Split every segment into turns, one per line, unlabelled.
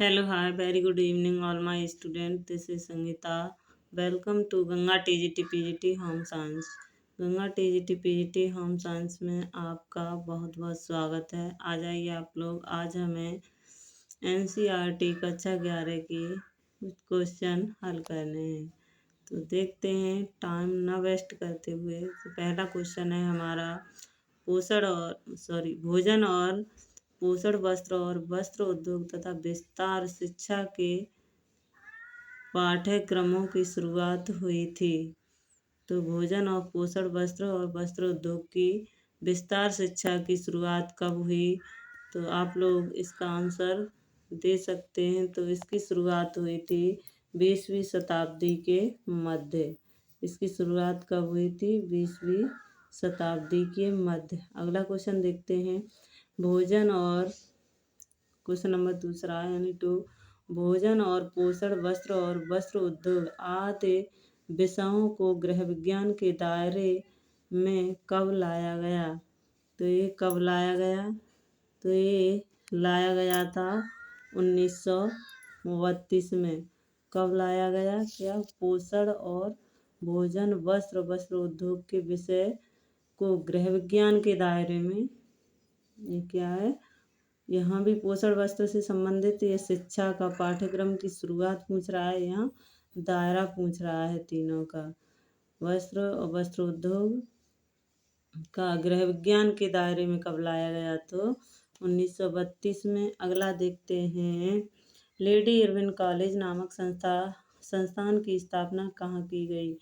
Hello, hi, very good evening, all my students. This is Sangeeta. Welcome to Ganga TGT PGT home science. Ganga TGT PGT home science में आपका बहुत बहुत स्वागत है। आ जाइए आप लोग। आज हमें एनसीईआरटी कक्षा 11 की कुछ क्वेश्चन हल करने हैं। तो देखते हैं टाइम न वेस्ट करते हुए। तो पहला क्वेश्चन है हमारा भोजन और पोषण वस्त्र और वस्त्र उद्योग तथा विस्तार शिक्षा के पाठ्यक्रमों की शुरुआत हुई थी। तो भोजन और पोषण वस्त्र और वस्त्र उद्योग की विस्तार शिक्षा की शुरुआत कब हुई? तो आप लोग इसका आंसर दे सकते हैं। तो इसकी शुरुआत हुई थी 20वीं शताब्दी के मध्य। इसकी शुरुआत कब हुई थी? 20वीं शताब्दी के मध्य। अगला क्वेश्चन देखते हैं। भोजन और क्वेश्चन नंबर दूसरा यानी टू, भोजन और पोषण वस्त्र और वस्त्र उद्योग आदि विषयों को गृह विज्ञान के दायरे में कब लाया गया? तो ये कब लाया गया? तो ये लाया गया था 1932 में। कब लाया गया? क्या पोषण और भोजन वस्त्र वस्त्र उद्योग के विषय को गृह विज्ञान के दायरे में, ये क्या है, यहाँ भी पोषण वस्त्र से संबंधित ये शिक्षा का पाठ्यक्रम की शुरुआत पूछ रहा है, यहाँ दायरा पूछ रहा है तीनों का। वस्त्र और वस्त्र उद्योग का गृह विज्ञान के दायरे में कब लाया गया? तो 1932 में। अगला देखते हैं। लेडी इरविन कॉलेज नामक संस्थान की स्थापना कहाँ की गई?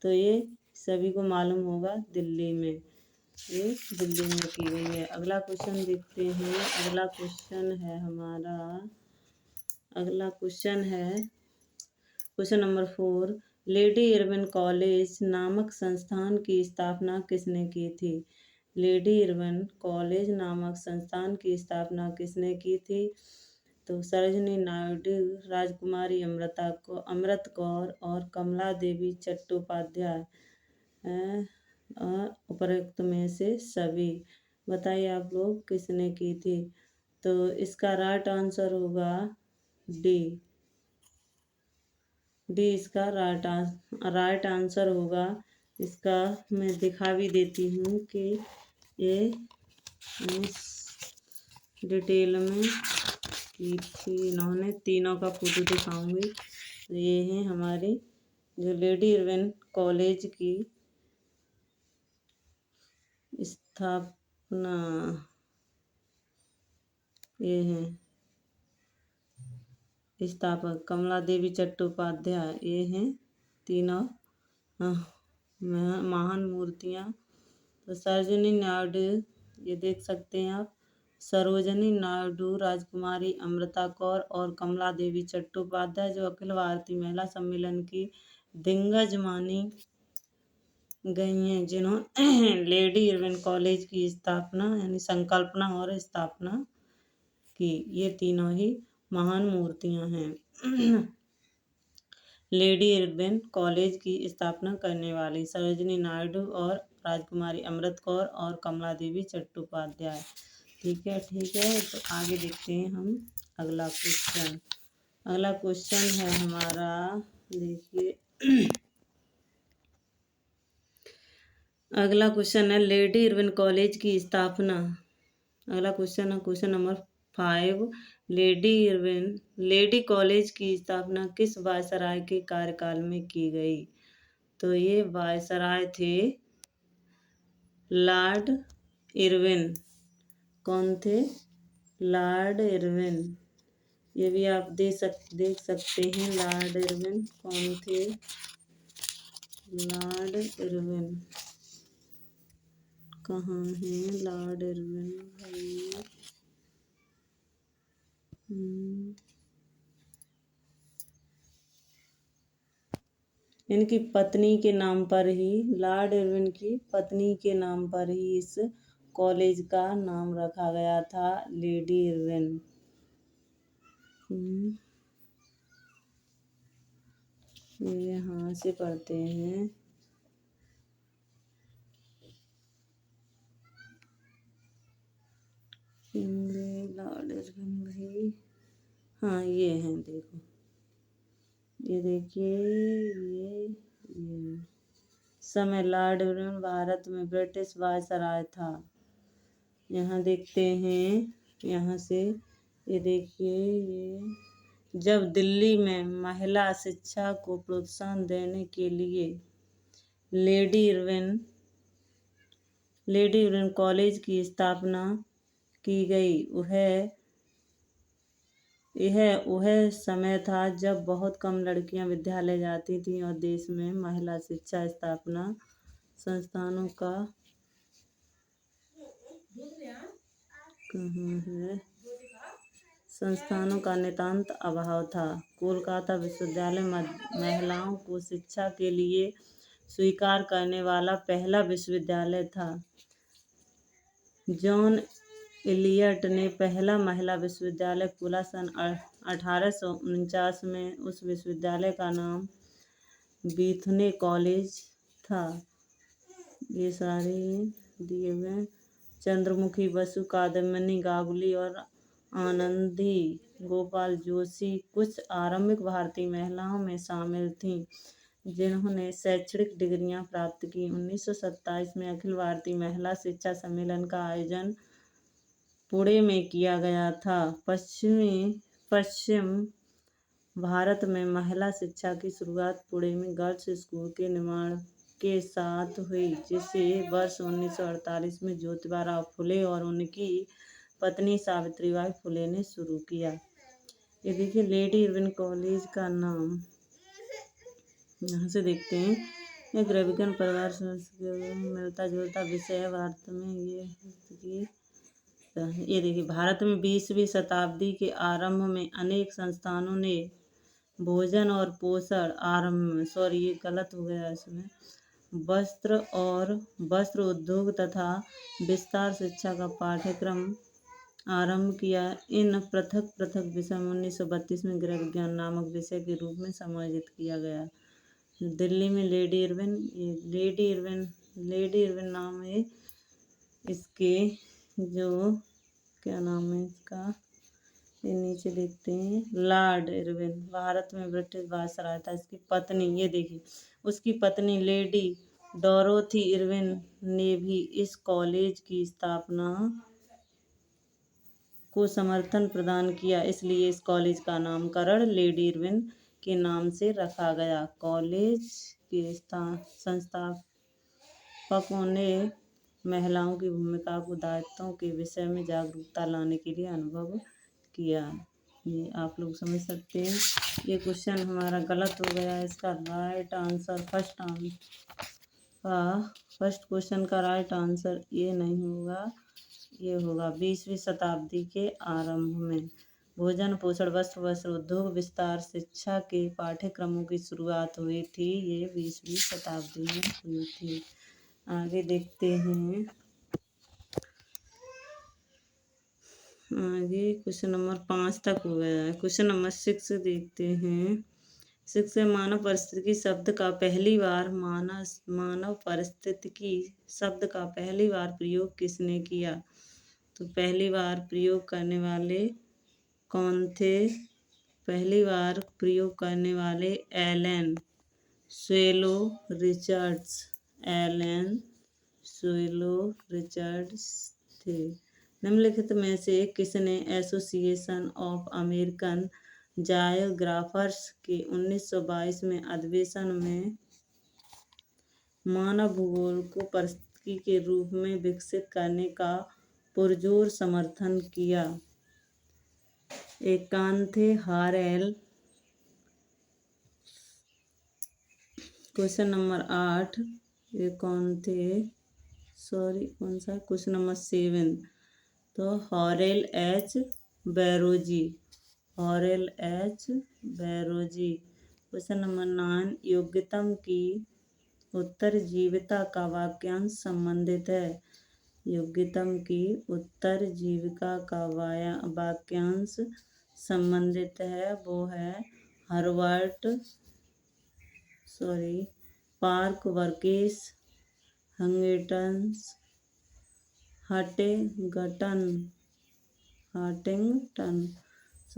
तो ये सभी को मालूम होगा, दिल्ली में। ये दिल्ली में की गई है। अगला क्वेश्चन देखते हैं। अगला क्वेश्चन है question number 4। Lady Irwin college नामक संस्थान की स्थापना किसने की थी? लेडी इरविन कॉलेज नामक संस्थान की स्थापना किसने की थी? तो सरोजिनी नायडू, राजकुमारी अमृत कौर और कमला देवी चट्टोपाध्याय उपरोक्त में से सभी। बताइए आप लोग किसने की थी? तो इसका राइट आंसर होगा डी। इसका राइट आंसर होगा। इसका मैं दिखा भी देती हूँ कि ये डिटेल में की थी इन्होंने। तीनों का फोटो दिखाऊंगी। तो ये है हमारी जो लेडी इरविन कॉलेज की स्थापना, ये है स्थापक कमला देवी चट्टोपाध्याय। ये हैं तीनों महान मूर्तियाँ। तो सरोजिनी नायडू, ये देख सकते हैं आप, सरोजिनी नायडू, राजकुमारी अमृता कौर और कमला देवी चट्टोपाध्याय जो अखिल भारतीय महिला सम्मेलन की दिग्गज मानी गई हैं, जिन्होंने लेडी इरविन कॉलेज की स्थापना यानी संकल्पना और स्थापना की। ये तीनों ही महान मूर्तियां हैं। लेडी इरविन कॉलेज की स्थापना करने वाली सरोजिनी नायडू और राजकुमारी अमृत कौर और कमला देवी चट्टोपाध्याय। ठीक है। तो आगे देखते हैं हम अगला क्वेश्चन है हमारा, देखिए। अगला क्वेश्चन है लेडी इरविन कॉलेज की स्थापना। अगला क्वेश्चन है क्वेश्चन नंबर 5। लेडी कॉलेज की स्थापना किस वायसराय के कार्यकाल में की गई? तो ये वायसराय थे लॉर्ड इरविन। कौन थे? Lord Irwin. ये भी आप देख सकते हैं। लॉर्ड इरविन कौन थे? लॉर्ड इरविन कहाँ है? लॉर्ड इरविन भाई, इनकी पत्नी के नाम पर ही, लॉर्ड इरविन की पत्नी के नाम पर ही इस कॉलेज का नाम रखा गया था, लेडी इरविन। ये यहाँ से पढ़ते हैं। लॉर्ड इरविन भाई हाँ ये हैं, देखो ये देखिए, ये समय लॉर्ड इरविन भारत में ब्रिटिश वायसराय था। यहाँ देखते हैं, यहाँ से ये देखिए, ये जब दिल्ली में महिला शिक्षा को प्रोत्साहन देने के लिए लेडी इरविन कॉलेज की स्थापना की गई, वह समय था जब बहुत कम लड़कियां विद्यालय जाती थीं और देश में महिला शिक्षा स्थापना संस्थानों का नितांत अभाव था। कोलकाता विश्वविद्यालय महिलाओं को शिक्षा के लिए स्वीकार करने वाला पहला विश्वविद्यालय था। जॉन एलियट ने पहला महिला विश्वविद्यालय खोला। सन 1849 में उस विश्वविद्यालय का नाम बीथने कॉलेज था। ये सारे दिए हुए चंद्रमुखी बसु, कादम्बिनी गांगुली और आनंदी गोपाल जोशी कुछ आरंभिक भारतीय महिलाओं में शामिल थीं जिन्होंने शैक्षणिक डिग्रियां प्राप्त की। 1927 में अखिल भारतीय महिला शिक्षा सम्मेलन का आयोजन पुणे में किया गया था। पश्चिम भारत में महिला शिक्षा की शुरुआत पुणे में गर्ल्स स्कूल के निर्माण के साथ हुई, जिसे वर्ष 1948 में ज्योतिबा फुले और उनकी पत्नी सावित्रीबाई फुले ने शुरू किया। ये देखिए, लेडी इरविन कॉलेज का नाम यहाँ से देखते हैं। ये गृहविज्ञान परिवार से मिलता जुलता विषय है भारत में। ये देखिए, भारत में 20वीं शताब्दी के आरंभ में अनेक संस्थानों ने भोजन और पोषण ये गलत हो गया इसमें, वस्त्र उद्योग तथा विस्तार शिक्षा का पाठ्यक्रम आरंभ किया। इन पृथक विषय 1932 में गृह विज्ञान नामक विषय के रूप में समायोजित किया गया। दिल्ली में लेडी इरविन नाम है इसके, जो क्या नाम है इसका, ये नीचे देखते हैं। लॉर्ड इरविन भारत में ब्रिटिश वायसराय था। इसकी पत्नी, ये देखिए, उसकी पत्नी लेडी डोरोथी इरविन ने भी इस कॉलेज की स्थापना को समर्थन प्रदान किया, इसलिए इस कॉलेज का नामकरण लेडी इरविन के नाम से रखा गया। कॉलेज के संस्थापकों ने महिलाओं की भूमिका को दायित्वों के विषय में जागरूकता लाने के लिए अनुभव किया। ये आप लोग समझ सकते हैं। ये क्वेश्चन हमारा गलत हो गया है। इसका राइट आंसर फर्स्ट क्वेश्चन का राइट आंसर ये नहीं होगा, ये होगा 20वीं शताब्दी के आरंभ में भोजन, पोषण, वस्त्र उद्योग, विस्तार शिक्षा के पाठ्यक्रमों की शुरुआत हुई थी। ये 20वीं शताब्दी में हुई थी। आगे देखते हैं। आगे क्वेश्चन नंबर 5 तक हो गया है। क्वेश्चन नंबर 6 देखते हैं। 6 मानव पारिस्थितिकी शब्द का पहली बार प्रयोग किसने किया? तो पहली बार प्रयोग करने वाले कौन थे? पहली बार प्रयोग करने वाले एलन स्वेलो रिचर्ड्स थे। निम्नलिखित में से किसने एसोसिएशन ऑफ अमेरिकन जायोग्राफर्स के 1922 में अधिवेशन में मानव भूगोल को पारिस्थितिकी के रूप में विकसित करने का पुरजोर समर्थन किया? एक कौन थे? हॉरेल। क्वेश्चन नंबर 8, ये कौन थे? कौन सा? क्वेश्चन नंबर 7, तो हॉरेल एच बैरोजी। क्वेश्चन नंबर 9, योग्यतम की उत्तरजीविता का वाक्यांश संबंधित है। योग्यतम की उत्तरजीविता का वाक्यांश संबंधित है, वो है पार्क वर्केस Huntington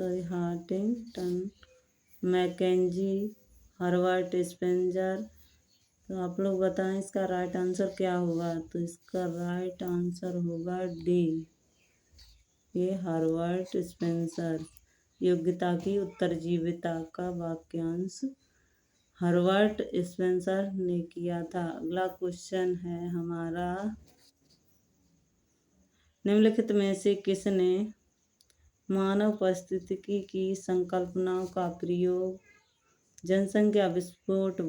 Hartington, Mackenzie, Herbert Spencer. तो आप लोग बताएं इसका राइट आंसर क्या होगा। तो इसका राइट आंसर होगा डी, ये हर्बर्ट स्पेंसर। योग्यता की उत्तरजीविता का वाक्यांश हर्बर्ट स्पेंसर ने किया था। अगला क्वेश्चन है हमारा, निम्नलिखित में से किसने मानव पारिस्थितिकी की संकल्पनाओं का प्रयोग जनसंख्या विस्फोट,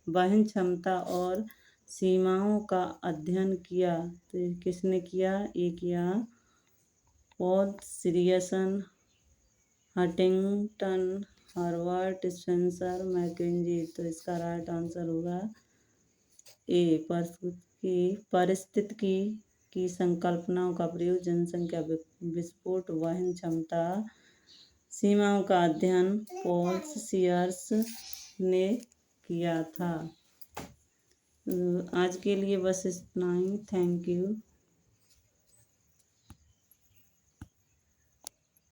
वहन क्षमता और सीमाओं का अध्ययन किया। तो ये किसने किया, ये किया पॉल सीरियसन, हंटिंगटन, हर्बर्ट स्पेंसर, मैकेंजी। तो इसका राइट आंसर होगा ए, पारिस्थितिकी की संकल्पनाओं का प्रयोग जनसंख्या विस्फोट, वहन क्षमता, सीमाओं का अध्ययन पॉल सीरियस ने किया था। आज के लिए बस इतना ही। Thank you.